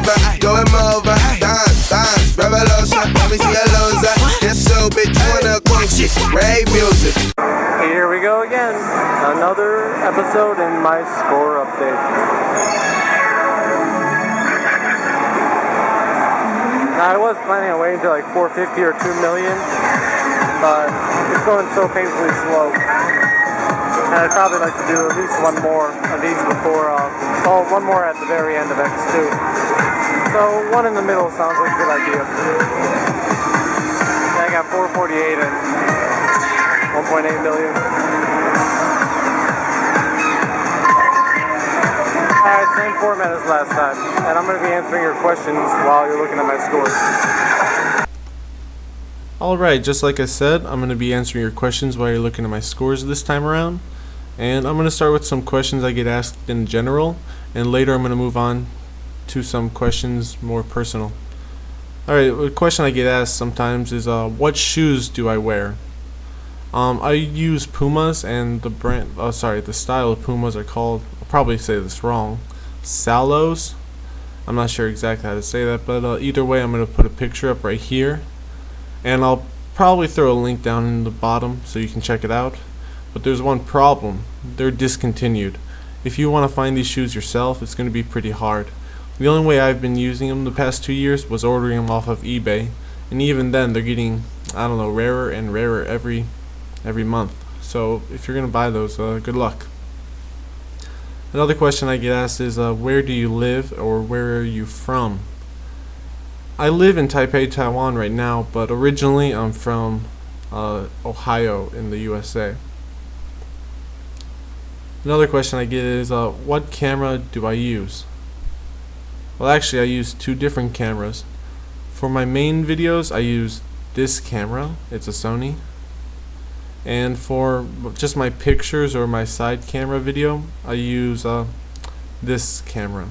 over, going over. Dance, revolution. Let me see a loser. Yes, so bitch, you wanna quote shit. Rave music. Here we go again. Another episode in my score update. Now, I was planning on waiting until like 450 or 2 million, but it's going so painfully slow. And I'd probably like to do at least one more of these before, one more at the very end of X2. So one in the middle sounds like a good idea. Yeah, I got 448 and 1.8 million. Alright, same format as last time, and I'm going to be answering your questions while you're looking at my scores. Alright, just like I said, I'm going to be answering your questions while you're looking at my scores this time around. And I'm going to start with some questions I get asked in general, and later I'm going to move on to some questions more personal. Alright, the question I get asked sometimes is, what shoes do I wear? I use Pumas, and the style of Pumas are called, I'll probably say this wrong, Salohs. I'm not sure exactly how to say that, but either way I'm going to put a picture up right here, and I'll probably throw a link down in the bottom so you can check it out. But there's one problem: they're discontinued. If you want to find these shoes yourself, it's going to be pretty hard. The only way I've been using them the past 2 years was ordering them off of eBay, and even then they're getting, I don't know, rarer and rarer every month. So if you're going to buy those, good luck. Another question I get asked is, where do you live, or where are you from? I live in Taipei, Taiwan right now, but originally I'm from Ohio in the USA. Another question I get is, what camera do I use? Well, actually I use two different cameras. For my main videos I use this camera, it's a Sony. And for just my pictures or my side camera video, I use this camera.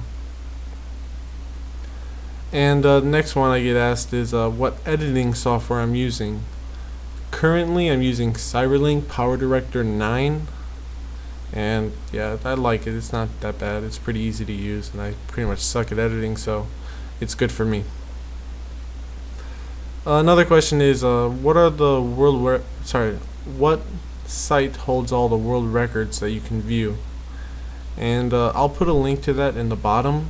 And the next one I get asked is, what editing software I'm using. Currently I'm using Cyberlink PowerDirector 9, and yeah, I like it. It's not that bad. It's pretty easy to use, and I pretty much suck at editing, so it's good for me. Another question is, what site holds all the world records that you can view? And I'll put a link to that in the bottom.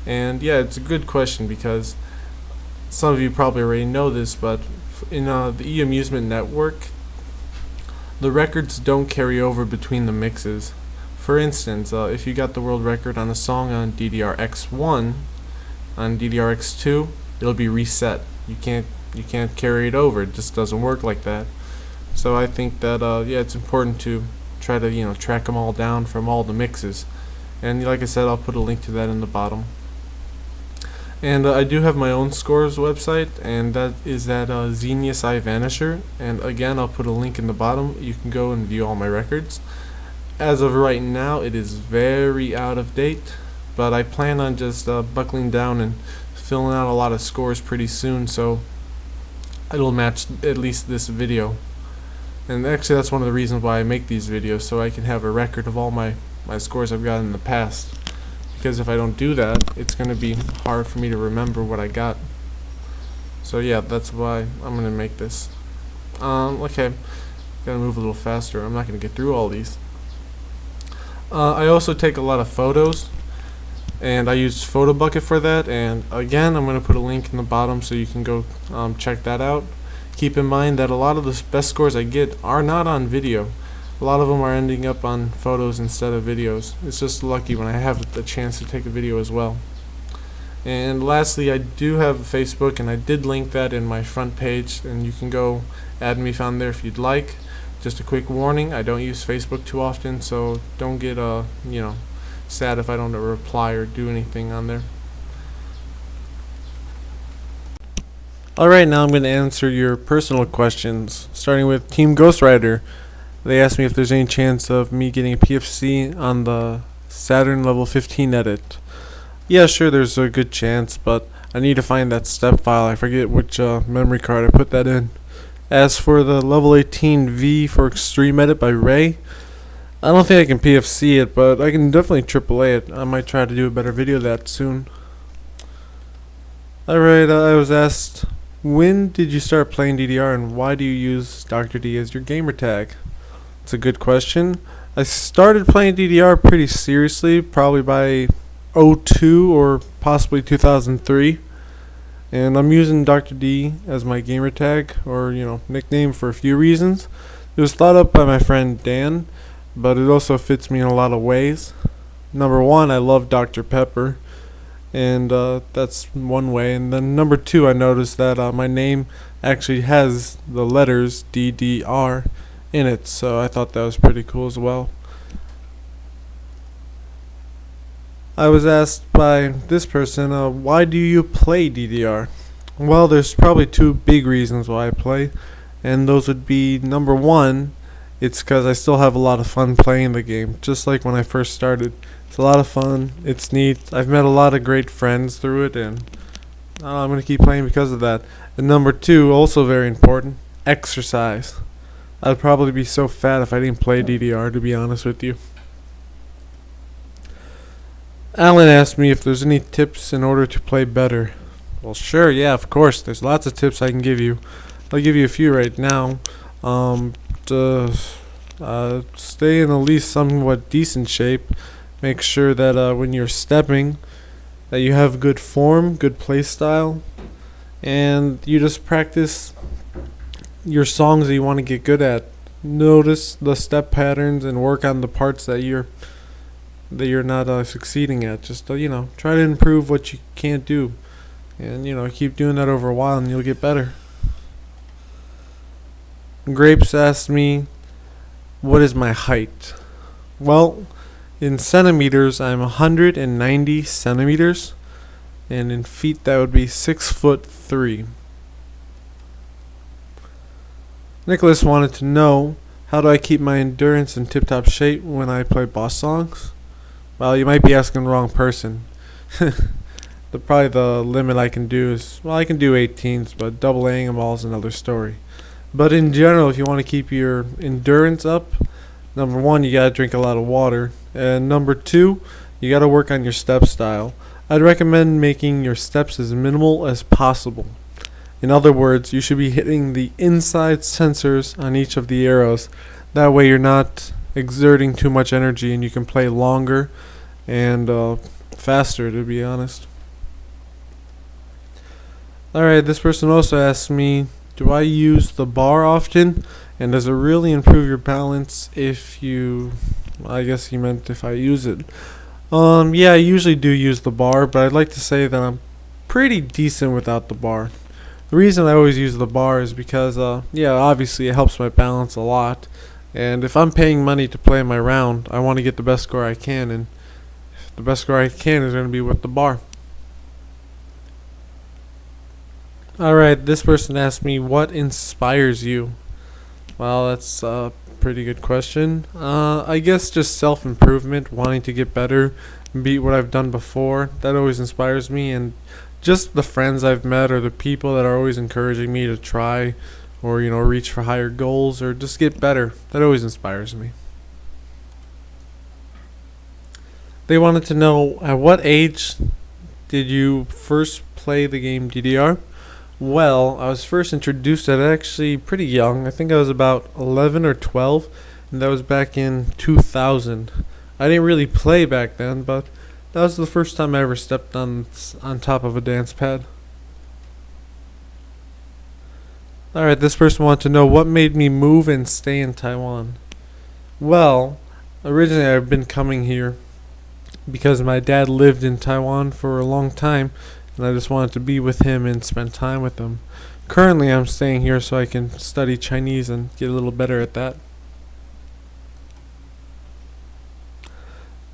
And yeah, it's a good question because some of you probably already know this, but in the E-Amusement network, the records don't carry over between the mixes. For instance, if you got the world record on a song on DDR X1, on DDR X2, it'll be reset. You can't carry it over. It just doesn't work like that. So I think that yeah, it's important to try to track them all down from all the mixes. And like I said, I'll put a link to that in the bottom. And I do have my own scores website, and that is at Xenius iVanisher, and again I'll put a link in the bottom. You can go and view all my records. As of right now it is very out of date, but I plan on just buckling down and filling out a lot of scores pretty soon, so it'll match at least this video. And actually that's one of the reasons why I make these videos, so I can have a record of all my scores I've got in the past. Because if I don't do that, it's going to be hard for me to remember what I got. So yeah, that's why I'm going to make this. Okay, gotta move a little faster. I'm not going to get through all these. I also take a lot of photos, and I use Photobucket for that. And again, I'm going to put a link in the bottom so you can go check that out. Keep in mind that a lot of the best scores I get are not on video. A lot of them are ending up on photos instead of videos. It's just lucky when I have the chance to take a video as well. And lastly, I do have Facebook, and I did link that in my front page, and you can go add me on there if you'd like. Just a quick warning, I don't use Facebook too often, so don't get sad if I don't reply or do anything on there. Alright, now I'm going to answer your personal questions, starting with Team Ghost Rider. They asked me if there's any chance of me getting a Pefc on the Saturn level 15 edit. Yeah, sure, there's a good chance, but I need to find that step file. I forget which memory card I put that in. As for the level 18V for Extreme Edit by Ray, I don't think I can Pefc it, but I can definitely AAA it. I might try to do a better video of that soon. Alright, I was asked, when did you start playing DDR and why do you use Dr.D as your gamer tag? It's a good question. I started playing DDR pretty seriously, probably by '02 or possibly 2003. And I'm using Dr.D as my gamer tag, or nickname, for a few reasons. It was thought up by my friend Dan, but it also fits me in a lot of ways. Number one, I love Dr. Pepper, and that's one way. And then number two, I noticed that my name actually has the letters DDR in it, so I thought that was pretty cool as well. I was asked by this person, why do you play DDR? Well, there's probably two big reasons why I play, and those would be, number one, it's because I still have a lot of fun playing the game, just like when I first started. It's a lot of fun, it's neat, I've met a lot of great friends through it, and I'm going to keep playing because of that. And number two, also very important, exercise. I'd probably be so fat if I didn't play DDR, to be honest with you. Alan asked me if there's any tips in order to play better. Well, sure, yeah, of course. There's lots of tips I can give you. I'll give you a few right now. Stay in at least somewhat decent shape. Make sure that when you're stepping, that you have good form, good play style, and you just practice your songs that you want to get good at. Notice the step patterns and work on the parts that you're not succeeding at. Just try to improve what you can't do, and keep doing that over a while, and you'll get better. Grapes asked me, what is my height? Well, in centimeters, I'm 190 centimeters, and in feet, that would be 6'3". Nicholas wanted to know, how do I keep my endurance in tip-top shape when I play boss songs? Well, you might be asking the wrong person. Probably the limit I can do is, I can do 18s, but double Aing them all is another story. But in general, if you want to keep your endurance up, number one, you gotta drink a lot of water, and number two, you gotta work on your step style. I'd recommend making your steps as minimal as possible. In other words, you should be hitting the inside sensors on each of the arrows. That way you're not exerting too much energy, and you can play longer and faster, to be honest. Alright, this person also asked me, do I use the bar often, and does it really improve your balance if you, I guess he meant if I use it. Yeah, I usually do use the bar, but I'd like to say that I'm pretty decent without the bar. The reason I always use the bar is because, obviously it helps my balance a lot. And if I'm paying money to play my round, I want to get the best score I can, and the best score I can is going to be with the bar. Alright, this person asked me, what inspires you? Well, that's a pretty good question. I guess just self-improvement, wanting to get better, beat what I've done before. That always inspires me, and just the friends I've met or the people that are always encouraging me to try or, reach for higher goals or just get better. That always inspires me. They wanted to know, at what age did you first play the game DDR? Well, I was first introduced at actually pretty young. I think I was about 11 or 12, and that was back in 2000. I didn't really play back then, but that was the first time I ever stepped on top of a dance pad. Alright, this person wanted to know, what made me move and stay in Taiwan? Well, originally I've been coming here because my dad lived in Taiwan for a long time, and I just wanted to be with him and spend time with him. Currently, I'm staying here so I can study Chinese and get a little better at that.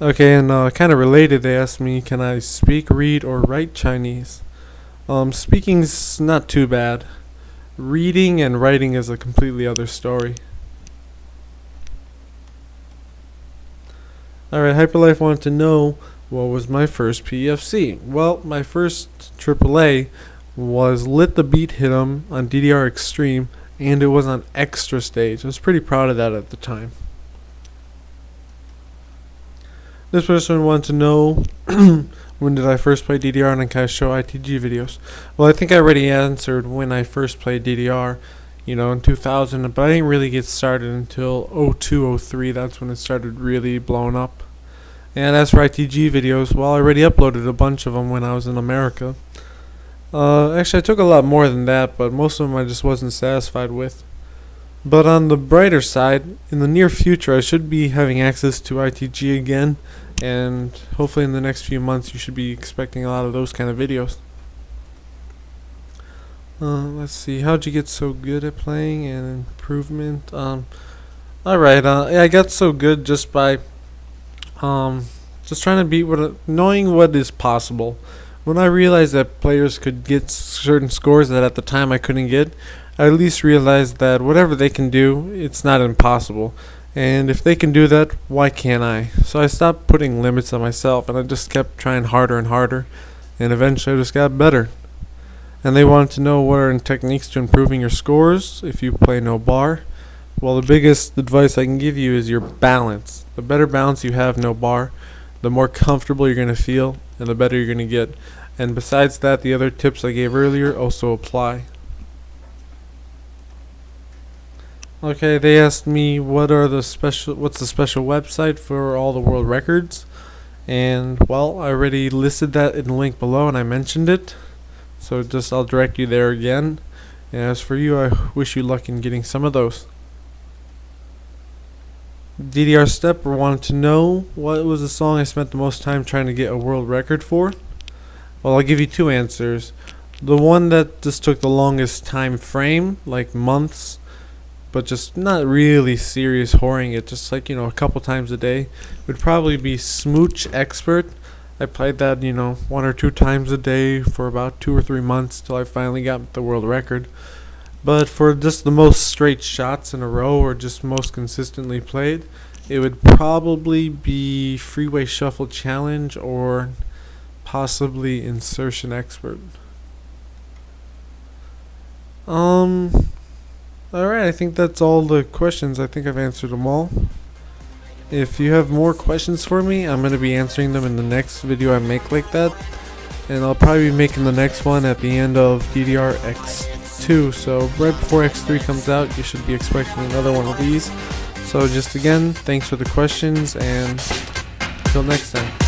Okay, and kind of related, they asked me, can I speak, read, or write Chinese? Speaking's not too bad. Reading and writing is a completely other story. Alright, Hyperlife wanted to know, what was my first PFC? Well, my first AAA was Lit the Beat Hit 'em on DDR Extreme, and it was on Extra Stage. I was pretty proud of that at the time. This person wanted to know when did I first play DDR, and then can I show ITG videos. Well, I think I already answered when I first played DDR, in 2000, but I didn't really get started until 02, 03. That's when it started really blowing up. And as for ITG videos, well, I already uploaded a bunch of them when I was in America. Actually, I took a lot more than that, but most of them I just wasn't satisfied with. But on the brighter side, in the near future, I should be having access to ITG again, and hopefully in the next few months you should be expecting a lot of those kind of videos. Let's see, how'd you get so good at playing and improvement? Alright, yeah, I got so good just by just trying to beat knowing what is possible. When I realized that players could get certain scores that at the time I couldn't get, I at least realized that whatever they can do, it's not impossible. And if they can do that, why can't I? So I stopped putting limits on myself, and I just kept trying harder and harder, and eventually I just got better. And they wanted to know what are techniques to improving your scores if you play no bar. Well, the biggest advice I can give you is your balance. The better balance you have no bar, the more comfortable you're going to feel, and the better you're going to get. And besides that, the other tips I gave earlier also apply. Okay, they asked me what's the special website for all the world records, and well, I already listed that in the link below and I mentioned it, so I'll direct you there again. And as for you, I wish you luck in getting some of those. DDR Stepper wanted to know what was the song I spent the most time trying to get a world record for. Well, I'll give you two answers. The one that just took the longest time frame, like months, but just not really serious whoring it, just like, a couple times a day, would probably be Smooch Expert. I played that, 1 or 2 times a day for about 2 or 3 months till I finally got the world record. But for just the most straight shots in a row, or just most consistently played, it would probably be Freeway Shuffle Challenge or possibly Insertion Expert. Alright, I think that's all the questions. I think I've answered them all. If you have more questions for me, I'm going to be answering them in the next video I make like that. And I'll probably be making the next one at the end of DDR X2. So right before X3 comes out, you should be expecting another one of these. So just again, thanks for the questions, and until next time.